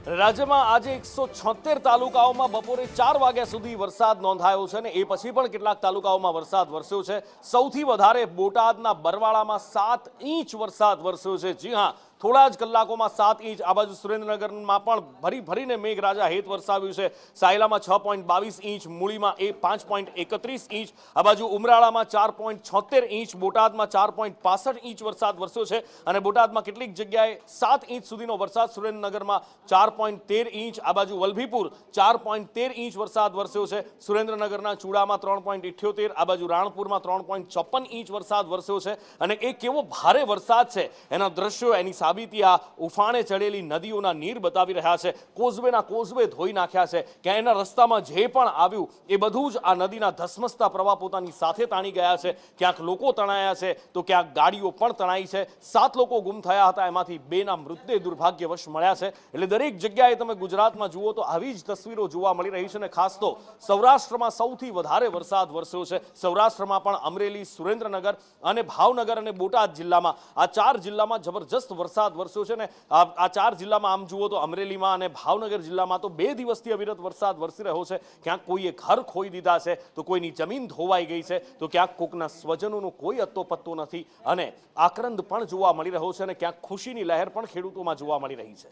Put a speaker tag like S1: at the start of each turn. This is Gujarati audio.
S1: રાજ્યમાં આજે 176 તાલુકાઓમાં બપોરે 4 વાગ્યા સુધી વરસાદ નોંધાયો છે અને એ પછી પણ કેટલાક તાલુકાઓમાં વરસાદ વરસ્યો છે। સૌથી વધારે બોટાદના બરવાળામાં 7 ઇંચ વરસાદ વરસ્યો છે। જી હા, થોડા જ કલાકોમાં 7 ઇંચ। આ બાજુ સુરેન્દ્રનગરમાં પણ ભરીને મેઘરાજા હેત વરસાવ્યું છે। સાયલામાં 6.22 ઇંચ, મૂળીમાં 5.31 ઇંચ, આ બાજુ ઉમરાળામાં 4.76 ઇંચ, બોટાદમાં 4.65 ઇંચ વરસાદ વરસ્યો છે અને બોટાદમાં કેટલીક જગ્યાએ 7 ઇંચ સુધીનો વરસાદ, સુરેન્દ્રનગરમાં 4.13 ઇંચ, આ બાજુ વલભીપુર 4.13 ઇંચ વરસાદ વરસ્યો છે। સુરેન્દ્રનગરના ચૂડામાં 3.78, આ બાજુ રાણપુરમાં 3.56 ઇંચ વરસાદ વરસ્યો છે અને એ કેવો ભારે વરસાદ છે એના દ્રશ્યો, એની સાબિતી આ ઉફાણે ચડેલી નદીઓના નીર બતાવી રહ્યા છે। કોઝવે ધોઈ નાખ્યા છે। કે એના રસ્તામાં જે પણ આવ્યું એ બધું જ આ નદીના ધસમસતા પ્રવાહ પોતાની સાથે તાણી ગયા છે। ક્યાંક લોકો તણાયા છે તો ક્યાંક ગાડીઓ પણ તણાઈ છે। 7 લોકો ગુમ થયા હતા, એમાંથી 2ના મૃતદેહ દુર્ભાગ્યવશ મળ્યા છે। એટલે દરેક જગ્યાએ તમે ગુજરાતમાં જુઓ તો આવી જ તસવીરો જોવા મળી રહી છે અને ખાસ તો સૌરાષ્ટ્રમાં સૌથી વધારે વરસાદ વરસ્યો છે। સૌરાષ્ટ્રમાં પણ અમરેલી, સુરેન્દ્રનગર અને ભાવનગર અને બોટાદ જિલ્લામાં, આ 4 જિલ્લામાં જબરજસ્ત વરસાદ વરસ્યો છે ને આ 4 જિલ્લામાં આમ જુઓ તો અમરેલીમાં અને ભાવનગર જિલ્લામાં તો 2 દિવસથી અવિરત વરસાદ વરસી રહ્યો છે। ક્યાંક કોઈએ ઘર ખોઈ દીધા છે તો કોઈની જમીન ધોવાઈ ગઈ છે તો ક્યાંક કોકના સ્વજનોનો કોઈ અત્તો પત્તો નથી અને આક્રંદ પણ જોવા મળી રહ્યો છે અને ક્યાંક ખુશીની લહેર પણ ખેડૂતોમાં જોવા મળી રહી છે।